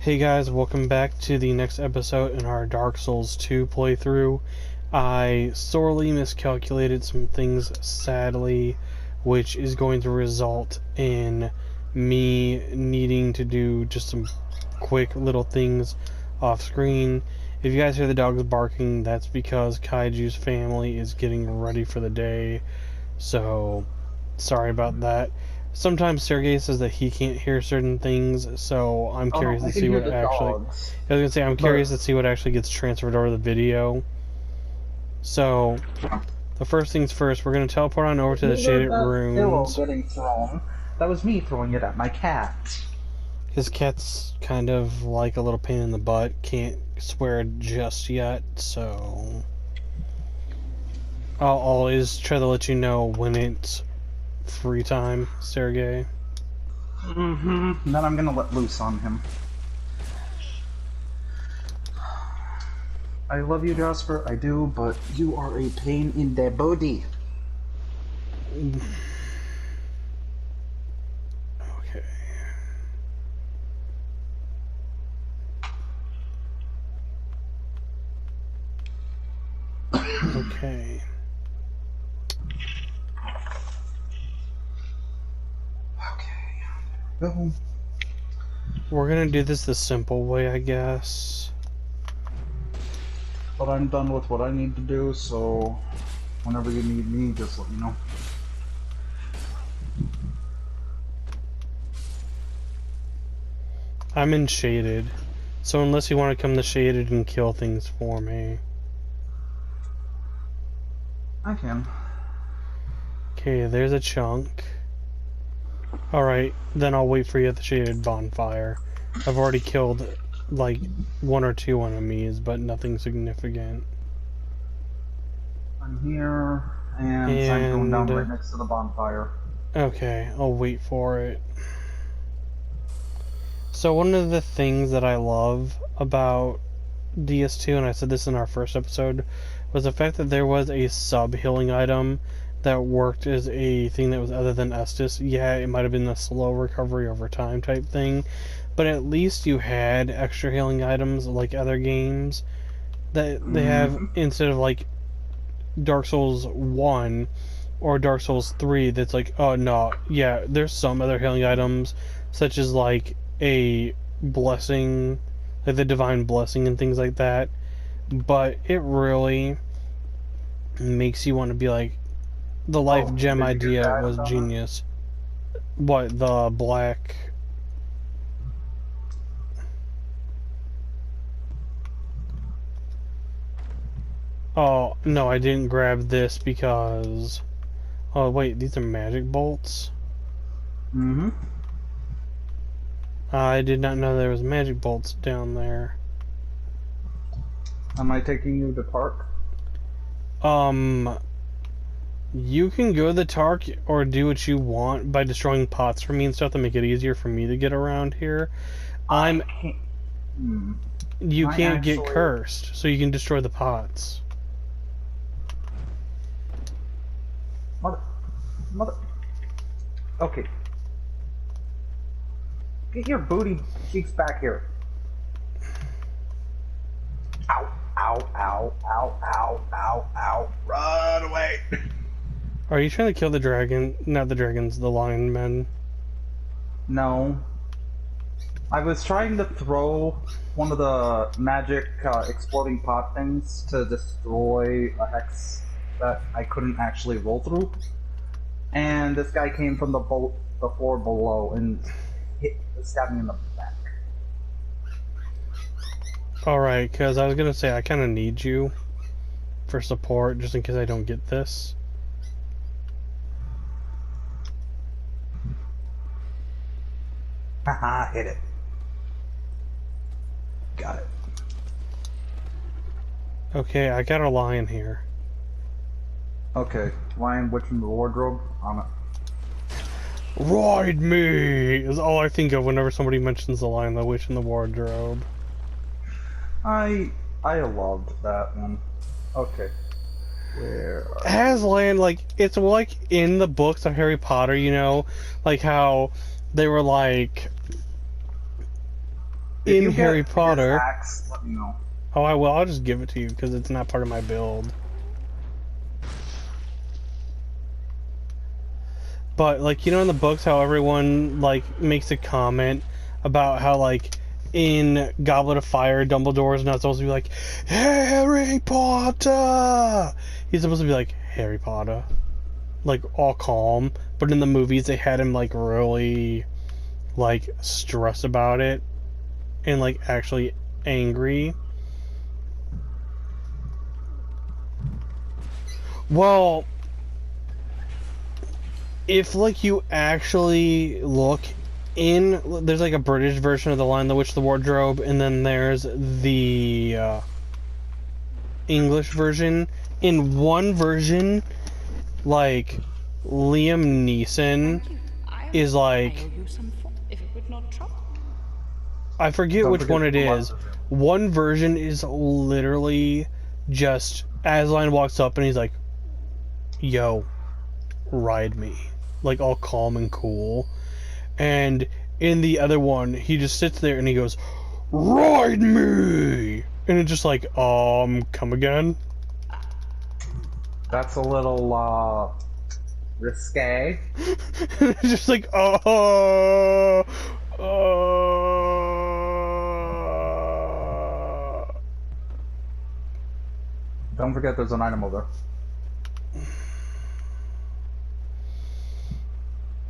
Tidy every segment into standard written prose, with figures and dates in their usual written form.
Hey guys, welcome back to the next episode in our Dark Souls 2 playthrough. I sorely miscalculated some things, sadly, which is going to result in me needing to do just some quick little things off screen. If you guys hear the dogs barking, that's because Kaiju's family is getting ready for the day, so sorry about that. Sometimes Sergei says that he can't hear certain things, so I'm Oh no, curious I to can see hear what the actually. dogs. I was gonna say I'm But curious to see what actually gets transferred over the video. So the first things first, we're gonna teleport on over to the you heard shaded that pillow runes. getting thrown. That was me throwing it at my cat. His cat's kind of like a little pain in the butt. Can't swear just yet, so I'll always try to let you know when it's free time, Sergei. And then I'm gonna let loose on him. I love you, Jasper, I do, but you are a pain in the body. Okay. Okay. Okay. Go. We're gonna do this the simple way, I guess. But I'm done with what I need to do, so whenever you need me, just let me know. I'm in shaded, so unless you want to come to shaded and kill things for me. I can. Okay, there's a chunk. Alright, then I'll wait for you at the shaded bonfire. I've already killed, like, one or two enemies, but nothing significant. I'm here, and I'm going down right next to the bonfire. Okay, I'll wait for it. So one of the things that I love about DS2, and I said this in our first episode, was the fact that there was a sub-healing item that worked as a thing that was other than Estus. Yeah, it might have been a slow recovery over time type thing, but at least you had extra healing items like other games that they have instead of like Dark Souls 1 or Dark Souls 3 that's like, oh no, yeah, there's some other healing items such as like a blessing, like the divine blessing and things like that, but it really makes you want to be like, the life Oh, gem did you get idea that was done? genius. What, the black? Oh no, I didn't grab this because, oh wait, these are magic bolts. I did not know there was magic bolts down there. Am I taking you to park? You can go to the Tark or do what you want by destroying pots for me and stuff to make it easier for me to get around here. I can't. You I can't get actually. cursed, so you can destroy the pots. Mother. Okay. Get your booty cheeks back here. Ow, ow, ow, ow, ow, ow, ow. Run away. Are you trying to kill the dragon? Not the dragons, the lion men. No. I was trying to throw one of the magic exploding pot things to destroy a hex that I couldn't actually roll through. And this guy came from the floor below and stabbed me in the back. Alright, because I was going to say I kind of need you for support just in case I don't get this. Haha, hit it. Got it. Okay, I got a lion here. Okay, Lion Witch in the Wardrobe on it. Ride me is all I think of whenever somebody mentions the Lion, the Witch in the Wardrobe. I loved that one. Okay. Where Aslan, like, it's like in the books of Harry Potter, you know, like how they were like, If in you Harry get his Potter. axe, let me know. Oh, I will. I'll just give it to you because it's not part of my build. But like in the books, how everyone like makes a comment about how like in Goblet of Fire, Dumbledore's not supposed to be like Harry Potter. He's supposed to be like Harry Potter, like all calm. But in the movies, they had him like really like stressed about it and like actually angry. Well, if like you actually look in, there's like a British version of the Lion, the Witch, the Wardrobe, and then there's the English version. In one version, like Liam Neeson Thank you. is I owe like, you some if it would not trouble. I forget Don't which one forget it the is. lesson. One version is literally just Aslan walks up and he's like, "Yo, ride me," like all calm and cool. And in the other one, he just sits there and he goes, "Ride me!" And it's just like, come again? That's a little risque. It's just like, Don't forget there's an item over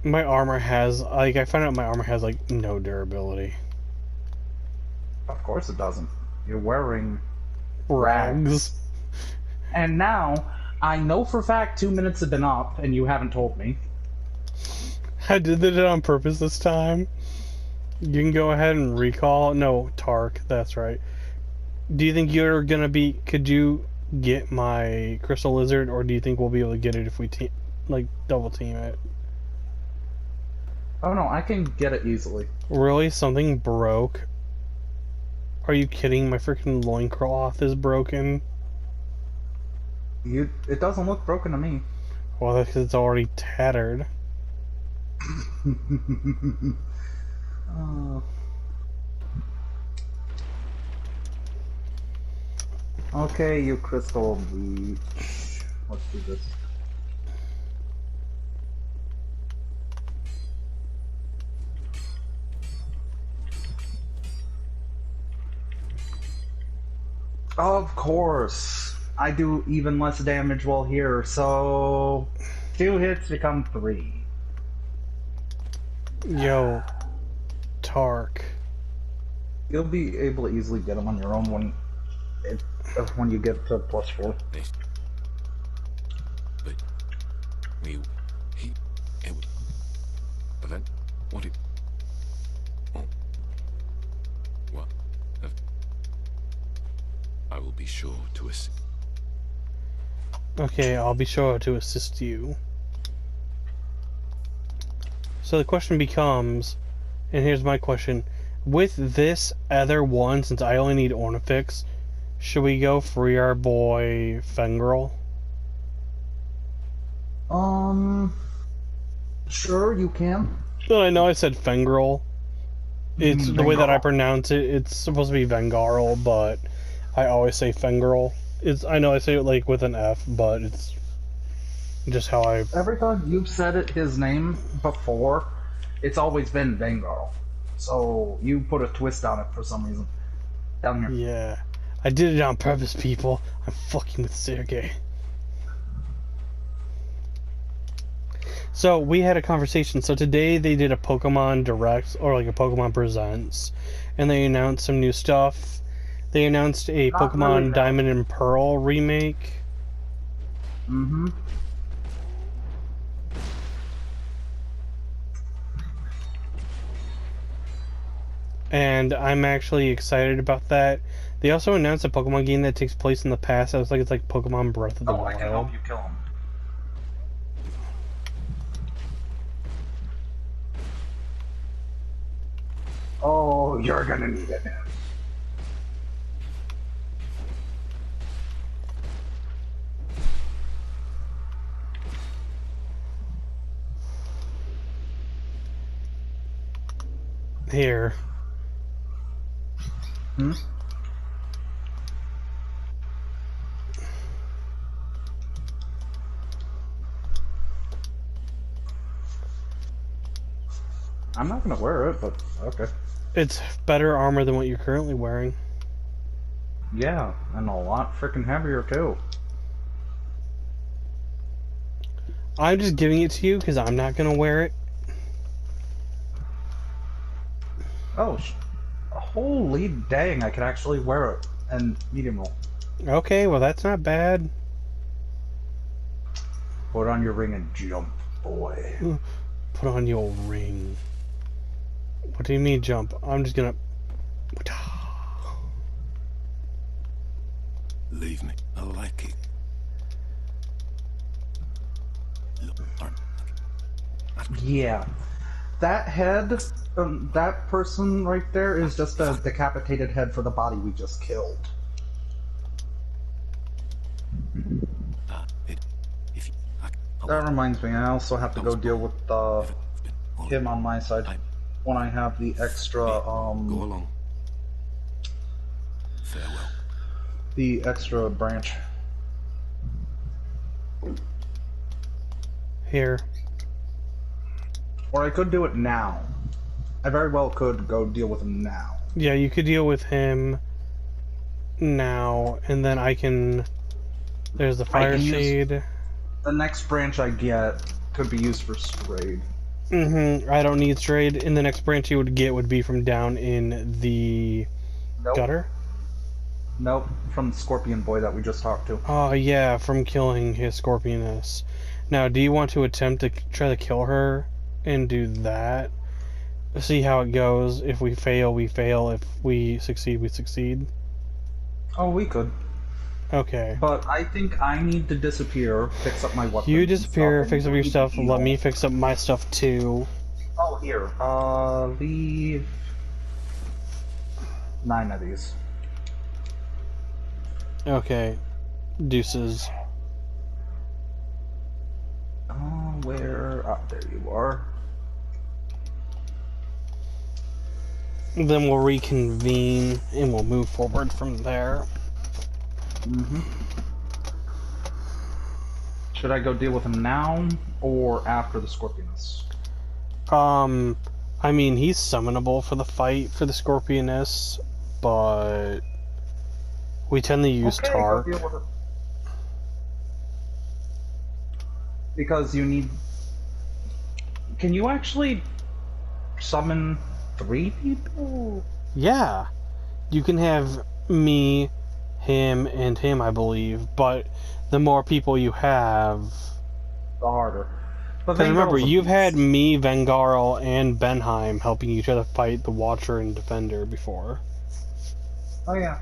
My armor has, like, I found out my armor has, like, no durability. there. Of course it doesn't. You're wearing Rags. And now, I know for a fact 2 minutes have been up and you haven't told me. I did it on purpose this time. You can go ahead and recall. No, Tark, that's right. Do you think you're gonna be, could you get my crystal lizard, or do you think we'll be able to get it if we like double team it? Oh no, I can get it easily. Really? Something broke? Are you kidding? My freaking loincloth is broken. It doesn't look broken to me. Well, that's because it's already tattered. Oh. Okay, you crystal leech. Let's do this. Of course. I do even less damage while here, so 2 hits become 3. Yo, Tark. You'll be able to easily get them on your own when you get to +4. This. But but then what did? Oh, what? I will be sure to assist. Okay, I'll be sure to assist you. So the question becomes, and here's my question: with this other one, since I only need Ornifix, should we go free our boy Fengrel? Sure, you can. Well, I know I said Fengrel. It's the way that I Vengarl. pronounce it. It's supposed to be Vengarl, but I always say Fengrel. I know I say it like with an F, but it's just how I. Every time you've said his name before, it's always been Vengarl. So you put a twist on it for some reason. Down here. Yeah, I did it on purpose, people. I'm fucking with Sergei. So we had a conversation. So today they did a Pokemon Direct, or like a Pokemon Presents, and they announced some new stuff. They announced a Not Pokemon really, no. Diamond and Pearl remake. Mm-hmm. And I'm actually excited about that. They also announced a Pokemon game that takes place in the past. I was like, it's like Pokemon Breath of the Oh, I can Wild. help you kill him. Oh, you're gonna need it. Here. Hmm? I'm not gonna wear it, but okay. It's better armor than what you're currently wearing. Yeah, and a lot freaking heavier too. I'm just giving it to you because I'm not gonna wear it. Oh, holy dang! I can actually wear it and medium roll. Okay, well that's not bad. Put on your ring and jump, boy. Put on your ring. What do you mean jump? I'm just gonna... Leave me. I like it. Look, Yeah, that head, that person right there is just a decapitated head for the body we just killed. if you, That reminds me, I also have to go deal with him on my side when I have the extra go along. Farewell. the extra branch. Here. Or I could do it now. I very well could go deal with him now. Yeah, you could deal with him now, and then I can... There's the fire shade. The next branch I get could be used for strayed. I don't need strayed. And the next branch you would get would be from down in the Nope. gutter. Nope, from the scorpion boy that we just talked to. Oh, yeah, from killing his scorpioness. Now, do you want to attempt to try to kill her and do that? See how it goes. If we fail, we fail. If we succeed, we succeed. Oh, we could. Okay. But I think I need to disappear, fix up my weapons. You and disappear, stuff, fix up your stuff, and let me fix up my stuff too. Oh, here. Leave 9 of these. Okay. Deuces. Where? Ah, there you are. Then we'll reconvene and we'll move forward from there. Should I go deal with him now or after the Scorpionus? I mean, he's summonable for the fight for the Scorpioness, but we tend to use Tark. Go deal with it. Because you need... Can you actually summon 3 people? Yeah. You can have me, him, and him, I believe, but the more people you have... The harder. But Because remember, Vengarl's a you've had beast. me, Vengarl, and Benheim helping you try to fight the Watcher and Defender before. Oh yeah.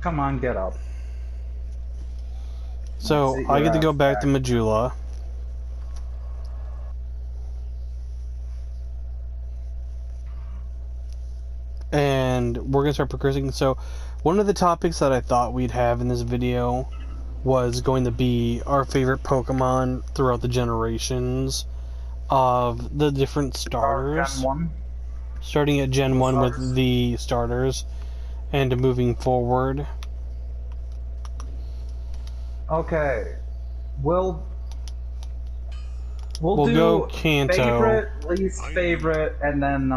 Come on, get up. So, Sit I your get to go ass back to Majula. And we're going to start progressing. So, one of the topics that I thought we'd have in this video was going to be our favorite Pokemon throughout the generations of the different starters. Gen 1. Starting at Gen 1 Starters. with the starters and moving forward. Okay. We'll do go Kanto. favorite, least favorite, and then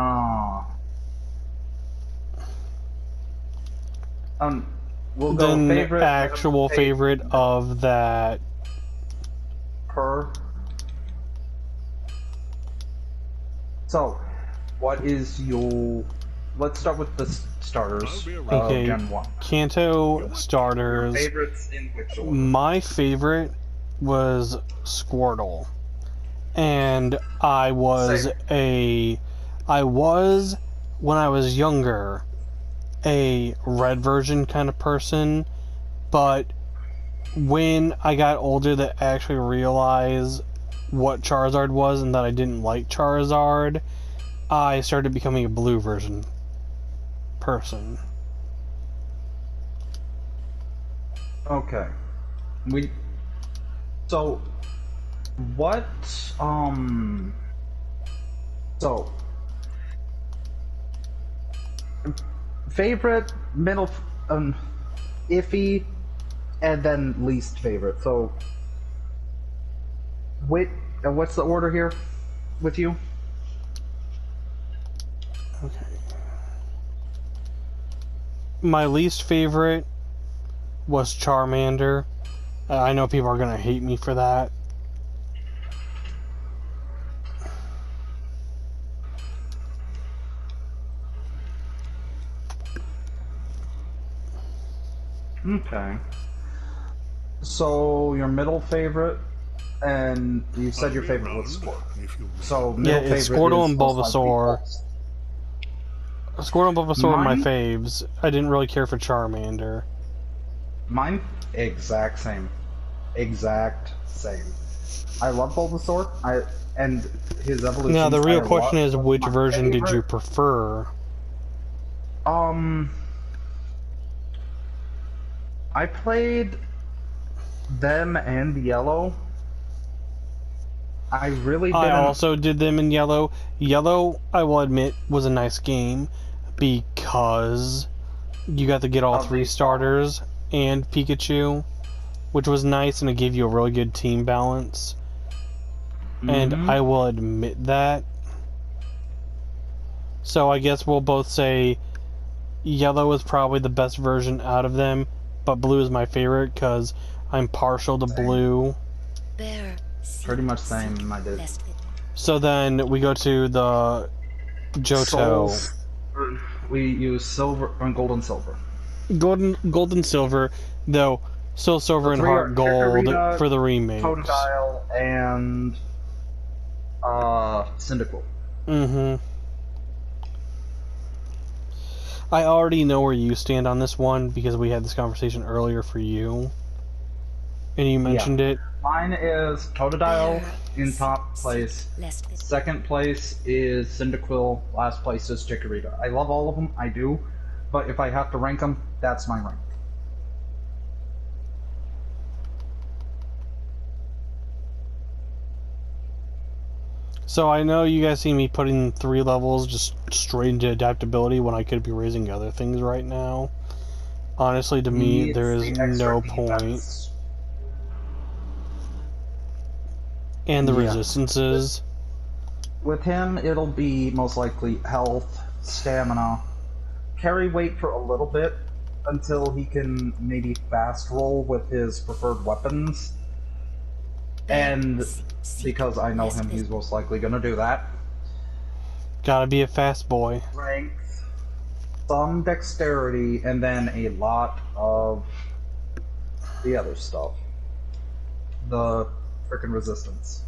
we'll go Then favorite, actual favorite of that. per. So, what is your? Let's start with the starters of Okay. Gen 1. Kanto starters. Favorites in which order? My favorite was Squirtle. And I was Same. when I was younger, a red version kind of person, but when I got older that I actually realized what Charizard was and that I didn't like Charizard, I started becoming a blue version person. Okay. So what so favorite, middle, iffy, and then least favorite. So, wait, what's the order here with you? Okay. My least favorite was Charmander. I know people are gonna hate me for that. Okay. So your middle favorite, and you said your favorite was Squirtle. So Yeah, middle it's favorite Squirtle is and most likely Bulbasaur. Squirtle and Bulbasaur are my Mine? faves. I didn't really care for Charmander. Mine, exact same. Exact same. I love Bulbasaur. And his evolutions. Now the real I question love, is, but which my version did you favorite- prefer? I played them and Yellow. I really didn't. I also did them in Yellow. Yellow, I will admit, was a nice game because you got to get all Of three the- starters and Pikachu, which was nice, and it gave you a really good team balance. And Mhm. I will admit that. So I guess we'll both say Yellow is probably the best version out of them, but Blue is my favorite because I'm partial to Same. Blue. Pretty much same. I did. So then we go to the Johto. Souls. We use silver and gold and silver. Gold and Silver, though Soul Silver and three are Heart Gold Chikorita, for the remakes. Totodile, and Cyndaquil. Mm-hmm. I already know where you stand on this one because we had this conversation earlier for you. And you mentioned it. Mine is Totodile in top place. Second place is Cyndaquil. Last place is Chikorita. I love all of them, I do. But if I have to rank them, that's my rank. So I know you guys see me putting 3 levels just straight into adaptability when I could be raising other things right now. Honestly, to me, there is no point. And the resistances. With him, it'll be most likely health, stamina, carry weight for a little bit until he can maybe fast roll with his preferred weapons. And because I know him, he's most likely gonna do that. Gotta be a fast boy. Strength, some dexterity, and then a lot of the other stuff. The frickin' resistance.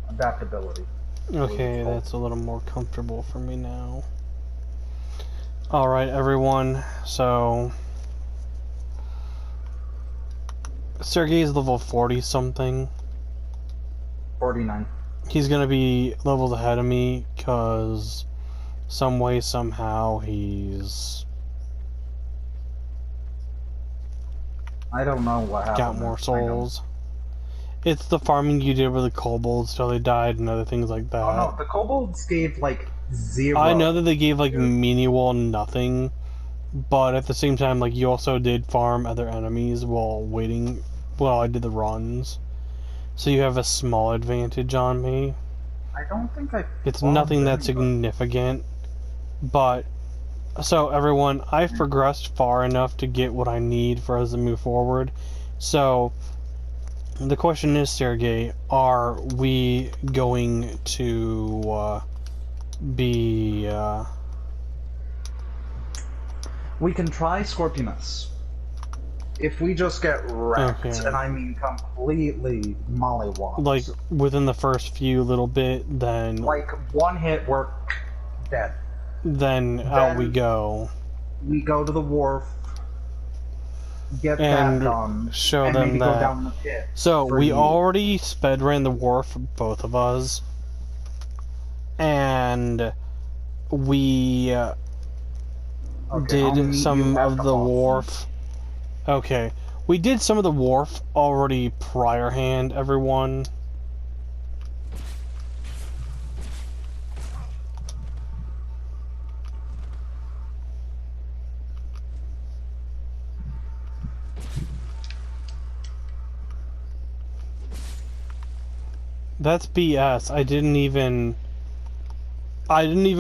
Adaptability. Okay, that's a little more comfortable for me now. Alright, everyone, so... Sergei is level 40-something. 49. He's gonna be levels ahead of me, because... some way, somehow, he's... I don't know what happened. got more souls. It's the farming you did with the kobolds till they died and other things like that. Oh no, the kobolds gave like 0. I know that they gave like menial nothing, but at the same time, like you also did farm other enemies while waiting. Well, I did the runs, so you have a small advantage on me. I don't think I. It's nothing that's significant, but so everyone, I've progressed far enough to get what I need for us to move forward. So the question is, Sergei, are we going to be? We can try Scorpionus. If we just get wrecked, Okay. and I mean completely mollywopped. Like within the first few little bit, then Like one hit, we're dead. Then out we go. We go to the wharf, get And that done, show and them maybe that. go down the pit. So for we you. already sped ran the wharf, both of us, and we Okay, I'll did meet some you at of the bottom. wharf. Okay, we did some of the wharf already prior hand, everyone. that's BS. I didn't even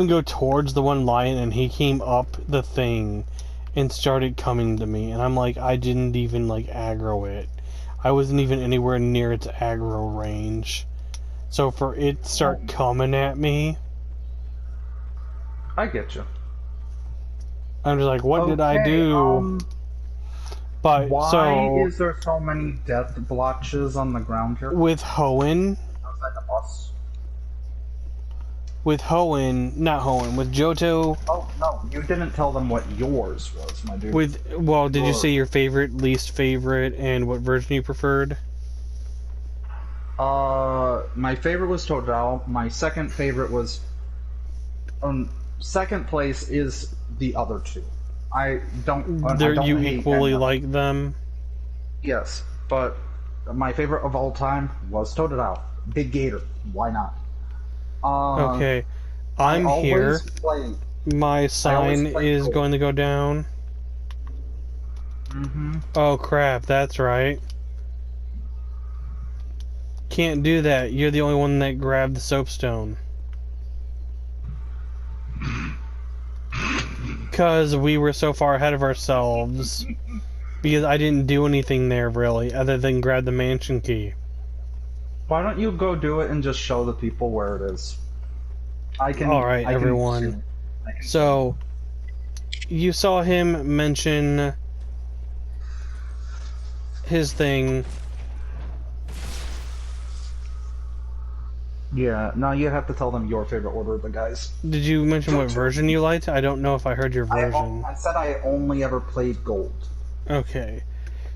go towards the one lion, and he came up the thing and started coming to me, and I'm like, I didn't even, like, aggro it. I wasn't even anywhere near its aggro range. So for it to start coming at me, I get you. I'm just like, what did I do? But, why is there so many death blotches on the ground here? with Hoenn, Outside the boss. with Johto, Oh, no, you didn't tell them what yours was, my dude. did you say your favorite, least favorite, and what version you preferred? My favorite was Totodile. My second favorite was... second place is the other two. I don't You hate equally any of them. like them? Yes, but my favorite of all time was Totodile. Big Gator. Why not? Okay, I'm here. My sign is gold. going to go down. Oh crap, that's right. Can't do that. You're the only one that grabbed the soapstone. Because we were so far ahead of ourselves. Because I didn't do anything there, really, other than grab the mansion key. Why don't you go do it and just show the people where it is? Alright, everyone. So, you saw him mention his thing. Yeah, now you have to tell them your favorite order of the guys. Did you mention what version you liked? I don't know if I heard your version. I said I only ever played gold. Okay.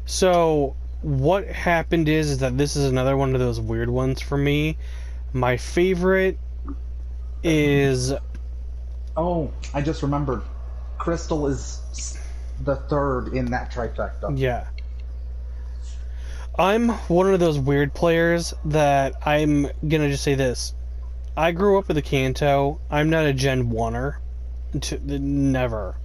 So, what happened is that this is another one of those weird ones for me. My favorite is... Oh, I just remembered. Crystal is the third in that trifecta. Yeah. I'm one of those weird players that I'm gonna just say this. I grew up with a Kanto. I'm not a Gen 1er. Never.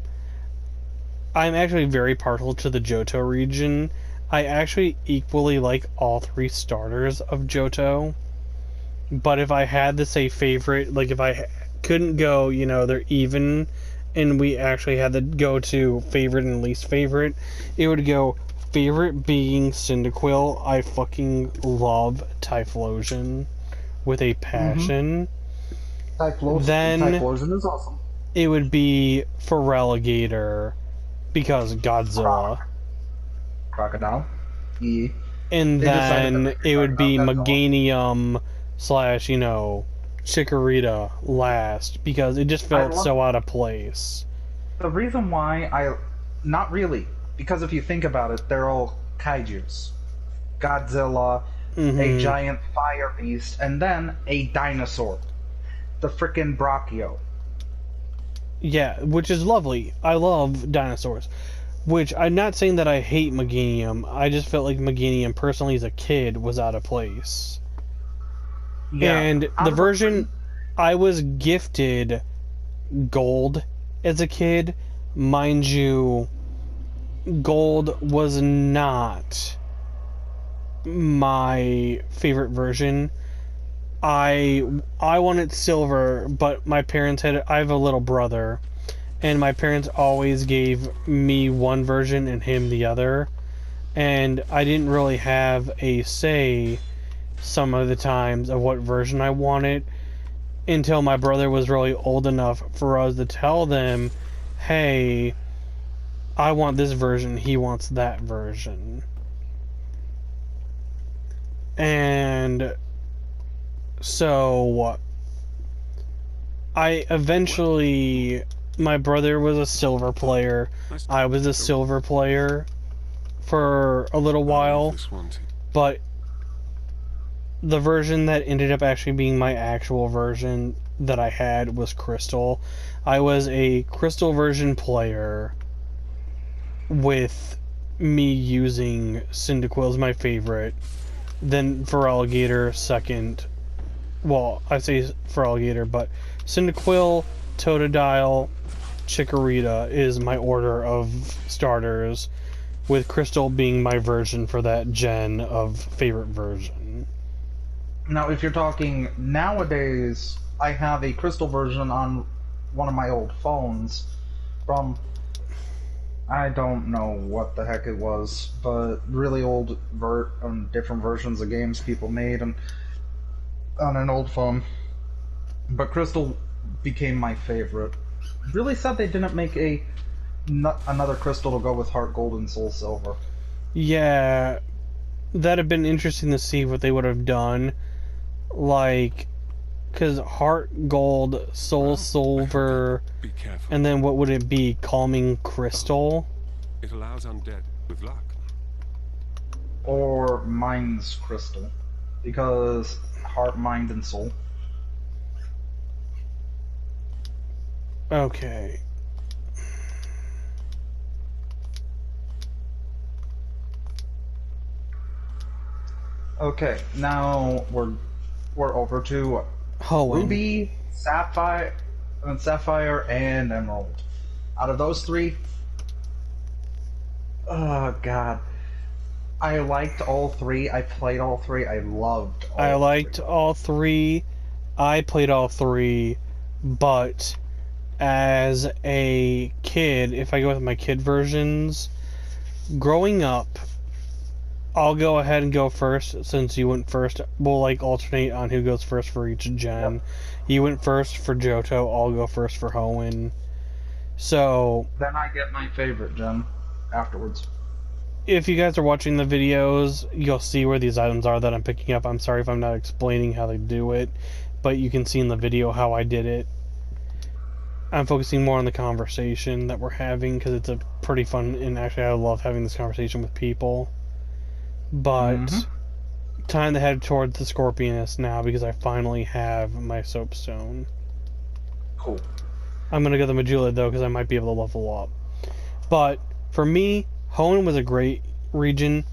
I'm actually very partial to the Johto region. I actually equally like all three starters of Johto. But if I had to say favorite, like if I couldn't go, they're even, and we actually had to go to favorite and least favorite, it would go favorite being Cyndaquil. I fucking love Typhlosion with a passion. Then Typhlosion is awesome. It would be Feraligatr because Godzilla. Crocodile. And then it would be Meganium / Chikorita last because it just felt so out of place. The reason why not really, because if you think about it, they're all kaijus. Godzilla, a giant fire beast, and then a dinosaur. The frickin' Brachio. Yeah, which is lovely. I love dinosaurs. Which, I'm not saying that I hate Meganium. I just felt like Meganium, personally as a kid, was out of place. Yeah, and the version I was gifted Gold as a kid, mind you, Gold was not my favorite version. I wanted Silver, but my parents I have a little brother, and my parents always gave me one version and him the other, and I didn't really have a say some of the times of what version I wanted until my brother was really old enough for us to tell them, hey, I want this version, he wants that version. And so my brother was a Silver player, I was a Silver player for a little while, but the version that ended up actually being my actual version that I had was Crystal. I was a Crystal version player with me using Cyndaquil as my favorite, then Feraligatr second. Well, I say Feraligatr, but Cyndaquil, Totodile, Chikorita is my order of starters, with Crystal being my version for that gen of favorite version. Now, if you're talking nowadays, I have a crystal version on one of my old phones from, I don't know what the heck it was, but really old different versions of games people made on an old phone. But crystal became my favorite. Really sad they didn't make another crystal to go with heart gold and soul silver. Yeah, that'd have been interesting to see what they would have done. Like, because heart gold, soul silver, Be careful. and then what would it be? Calming crystal? It allows undead with luck. Or mind's crystal. Because heart, mind, and soul. Okay. Okay, now we're over to Hoenn. Ruby, Sapphire, and Emerald. Out of those three, oh god, I liked all three. I played all three. I loved all I three. liked all three. I played all three, but as a kid, if I go with my kid versions, growing up, I'll go ahead and go first since you went first. We'll like alternate on who goes first for each gen. Yep. You went first for Johto, I'll go first for Hoenn. So, Then I get my favorite gem afterwards. if you guys are watching the videos, you'll see where these items are that I'm picking up. I'm sorry if I'm not explaining how they do it, but you can see in the video how I did it. I'm focusing more on the conversation that we're having because it's a pretty fun, and actually I love having this conversation with people. But time to head towards the Scorpioness now because I finally have my soapstone. Cool. I'm gonna go the Majula though because I might be able to level up. But for me, Hoenn was a great region.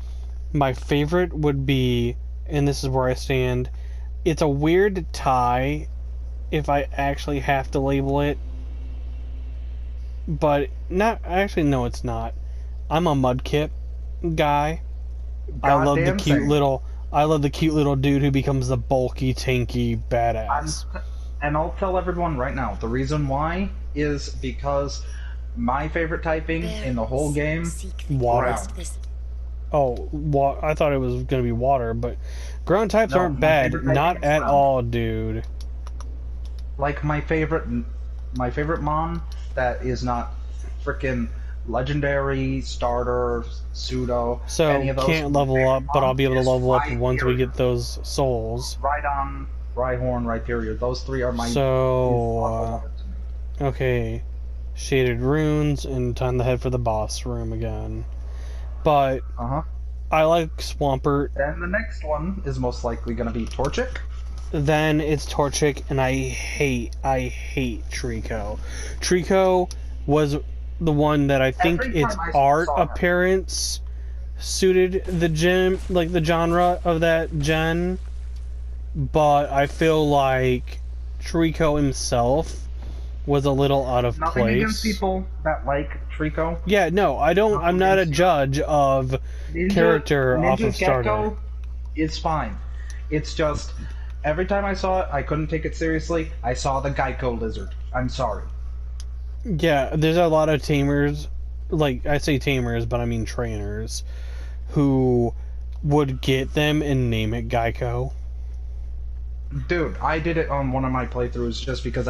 My favorite would be, and this is where I stand, it's a weird tie if I actually have to label it. But not actually, no, it's not. I'm a Mudkip guy. I love the Goddamn cute same. little dude who becomes the bulky, tanky badass. And I'll tell everyone right now, the reason why is because my favorite typing in the whole game, Water. Oh, I thought it was gonna be water, but ground types No, aren't my bad, favorite typing not is at ground. all, dude. like my favorite mon that is not freaking legendary, starter, pseudo, So any of those. can't level up, but I'll be able to is level up once we Rhyperior. get those souls. Rhydon, Rhyhorn, Rhyperior. Those three are my So okay, shaded runes, and time to head for the boss room again. But I like Swampert. Then the next one is most likely going to be Torchic. Then it's Torchic, and I hate Trico. Trico was the one that I think Every time its I art saw him. appearance suited the gen, like the genre of that gen. But I feel like Trico himself was a little out of Nothing place. against people that like Trico. Yeah, no, I don't. I'm not a judge of character off of starter. Gecko is fine. It's just every time I saw it, I couldn't take it seriously. I saw the Geico lizard. I'm sorry. Yeah, there's a lot of tamers, like I say tamers, but I mean trainers, who would get them and name it Geico. Dude, I did it on one of my playthroughs just because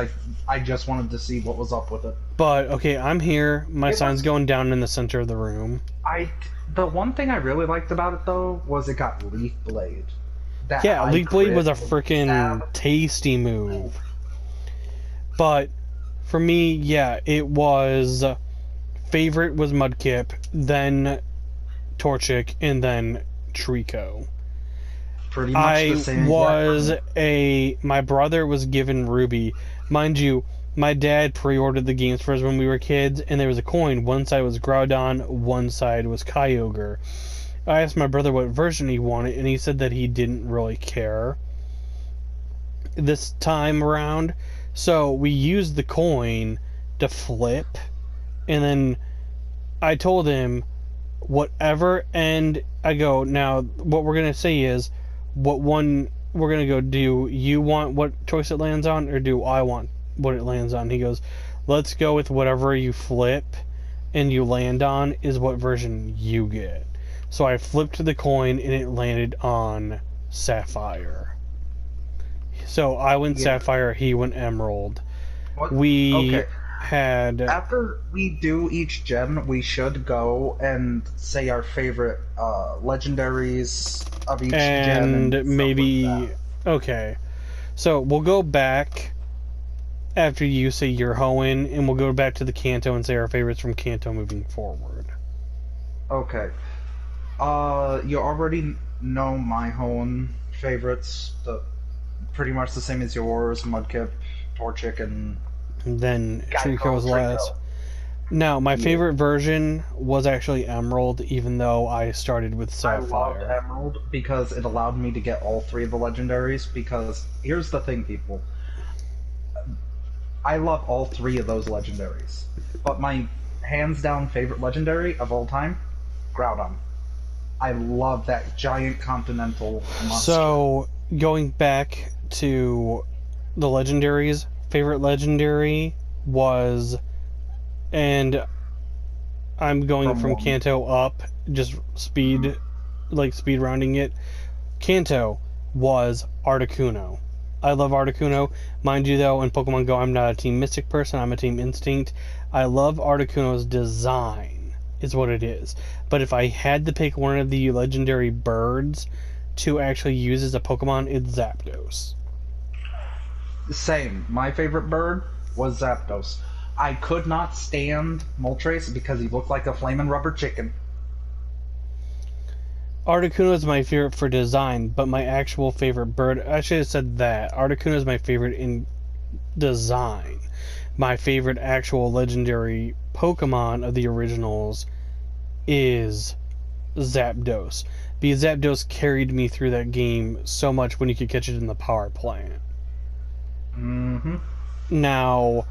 I just wanted to see what was up with it. But okay, I'm here. My It sign's was- going down in the center of the room. The one thing I really liked about it though was it got Leaf Blade. That Yeah, high Leaf Blade crit was a with freaking stab. tasty move. But for me, yeah, it was favorite was Mudkip, then Torchic, and then Trico. Pretty much I the same. was exact- my brother was given Ruby. Mind you, my dad pre-ordered the games for us when we were kids, and there was a coin. One side was Groudon, one side was Kyogre. I asked my brother what version he wanted, and he said that he didn't really care this time around. So we used the coin to flip, and then I told him whatever end I go, now what we're going to say is what one we're gonna go, do you want what choice it lands on, or do I want what it lands on? He goes, let's go with whatever you flip and you land on is what version you get. So I flipped the coin and it landed on Sapphire. So I went Sapphire, he went Emerald. We had... After we do each gen, we should go and say our favorite legendaries of each gen. And maybe... Okay. So we'll go back after you say your Hoenn, and we'll go back to the Kanto and say our favorites from Kanto moving forward. Okay. You already know my Hoenn favorites. Pretty much the same as yours. Mudkip, Torchic, and then Trico's last. Now, my favorite version was actually Emerald, even though I started with Sapphire. I loved Emerald because it allowed me to get all 3 of the legendaries, because here's the thing, people. I love all 3 of those legendaries, but my hands-down favorite legendary of all time, Groudon. I love that giant continental monster. So, going back to the legendaries, favorite legendary was, and I'm going from Kanto up, just speed, speed rounding it. Kanto was Articuno. I love Articuno. Mind you, though, in Pokemon Go, I'm not a Team Mystic person. I'm a Team Instinct. I love Articuno's design, is what it is. But if I had to pick one of the legendary birds to actually use as a Pokemon, it's Zapdos. Same. My favorite bird was Zapdos. I could not stand Moltres because he looked like a flaming rubber chicken. Articuno is my favorite for design, but my actual favorite bird... I should have said that. Articuno is my favorite in design. My favorite actual legendary Pokemon of the originals is Zapdos. Because Zapdos carried me through that game so much when you could catch it in the power plant. Mm-hmm. Now,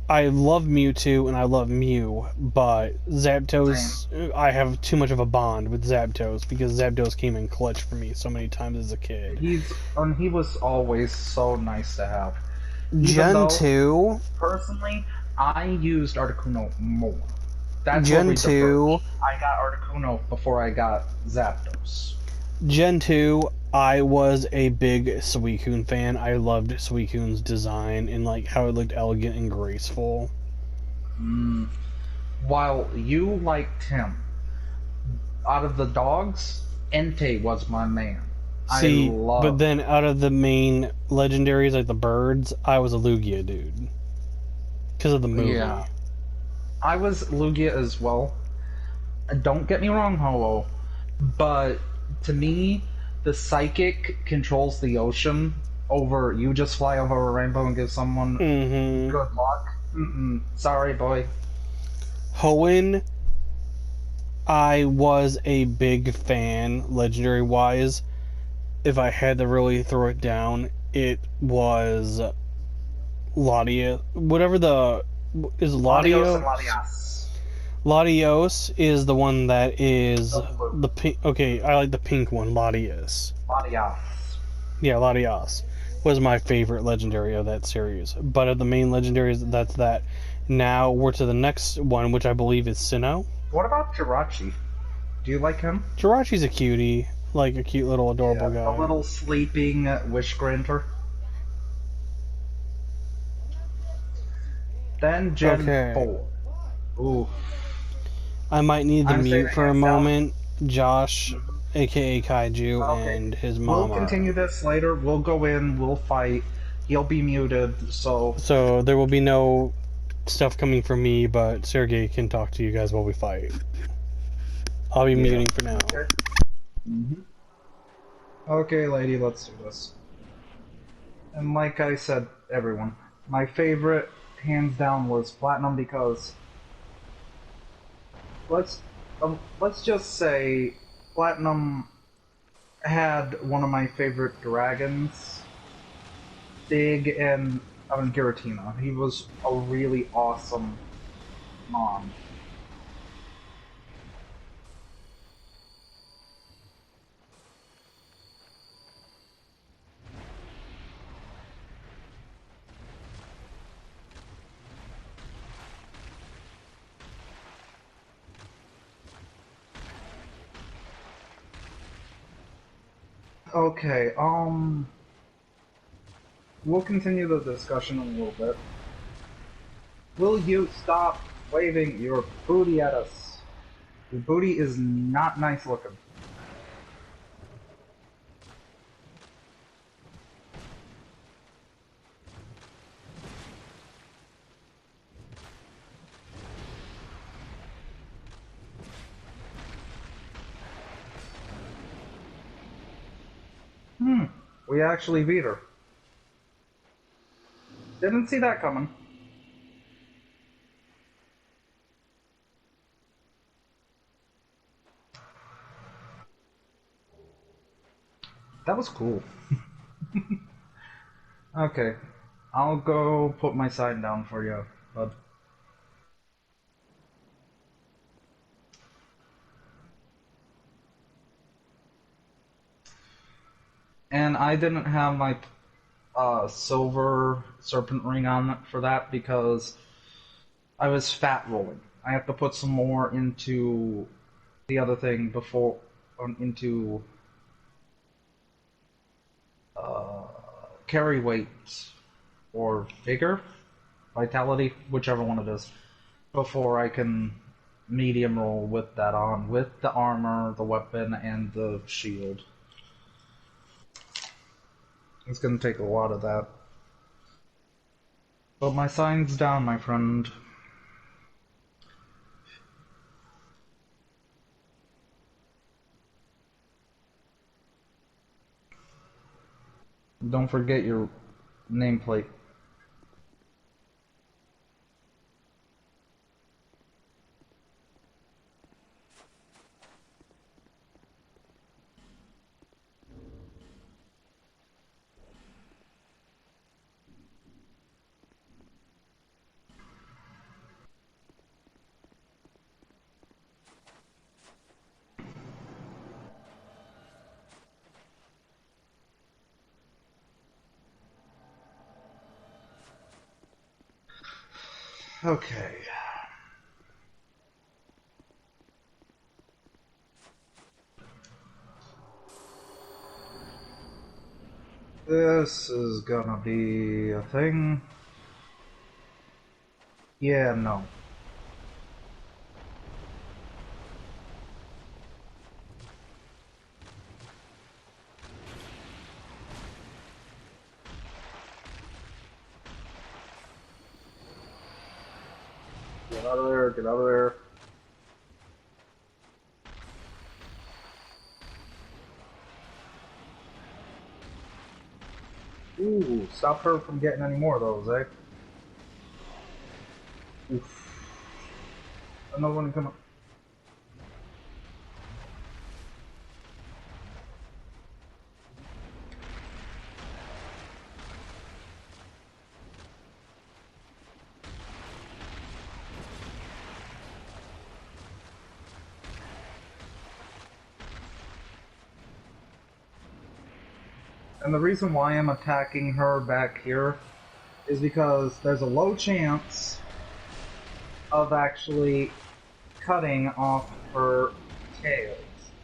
I love Mewtwo and I love Mew, but Zapdos, I have too much of a bond with Zapdos because Zapdos came in clutch for me so many times as a kid. He was always so nice to have. Gen 2? Personally, I used Articuno more. That's Gen 2. I got Articuno before I got Zapdos. Gen 2, I was a big Suicune fan. I loved Suicune's design and how it looked elegant and graceful. While you liked him, out of the dogs, Entei was my man. See, but then out of the main legendaries, like the birds, I was a Lugia dude. Because of the movie. Yeah. I was Lugia as well. Don't get me wrong, Ho-Oh, but to me, the psychic controls the ocean over you just fly over a rainbow and give someone good luck. Sorry, boy. Hoenn, I was a big fan, legendary-wise. If I had to really throw it down, it was Latios. Whatever the... Is Latios? Latios and Latias. Latios is the one that is the pink. Okay, I like the pink one, Latias. Latias. Yeah, Latias was my favorite legendary of that series. But of the main legendaries, that's that. Now we're to the next one, which I believe is Sinnoh. What about Jirachi? Do you like him? Jirachi's a cutie, like a cute little adorable guy. A little sleeping wish granter. Then Gen 4. Ooh. I might need the mute for a moment. Josh, aka Kaiju, and his mama. We'll continue this later. We'll go in, we'll fight. He'll be muted, so... So there will be no stuff coming from me, but Sergei can talk to you guys while we fight. I'll be muting for now. Okay. Okay, lady, let's do this. And like I said, everyone, my favorite, hands down, was Platinum because... Let's just say Platinum had one of my favorite dragons, Big and Giratina. He was a really awesome mom. Okay, we'll continue the discussion in a little bit. Will you stop waving your booty at us? Your booty is not nice looking. We actually beat her. Didn't see that coming. That was cool. Okay, I'll go put my sign down for you, bud. And I didn't have my silver serpent ring on for that because I was fat rolling. I have to put some more into the other thing before into carry weight or vigor, vitality, whichever one it is, before I can medium roll with that on, with the armor, the weapon, and the shield. It's gonna take a lot of that. But my sign's down, my friend. Don't forget your nameplate. Okay. This is gonna be a thing. Yeah, no. Get out of there, get out of there. Ooh, stop her from getting any more of those, eh? Oof. Another one coming. And the reason why I'm attacking her back here is because there's a low chance of actually cutting off her tails,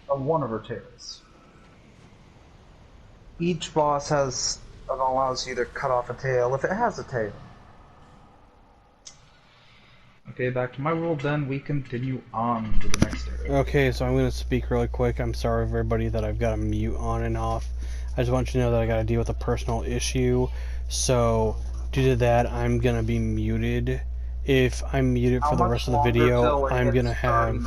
of one of her tails. Each boss allows you to cut off a tail if it has a tail. Okay, back to my world then, we continue on to the next area. Okay, so I'm going to speak really quick. I'm sorry everybody that I've got a mute on and off. I just want you to know that I got to deal with a personal issue. So, due to that, I'm going to be muted. If I'm muted for the rest of the video, I'm going to have...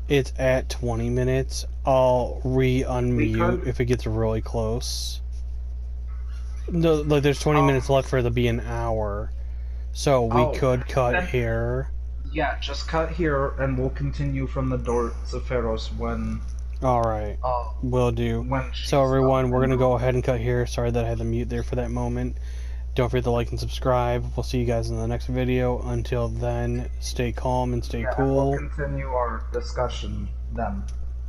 It's at 20 minutes. I'll re-unmute if it gets really close. No, like there's 20 minutes left for it to be an hour. So we could cut here. Yeah, just cut here, and we'll continue from the door to Pharos when... Alright, will do. So everyone, we're going to go ahead and cut here. Sorry that I had to mute there for that moment. Don't forget to like and subscribe. We'll see you guys in the next video. Until then, stay calm and stay cool. We'll continue our discussion then.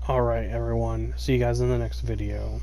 Alright, everyone. See you guys in the next video.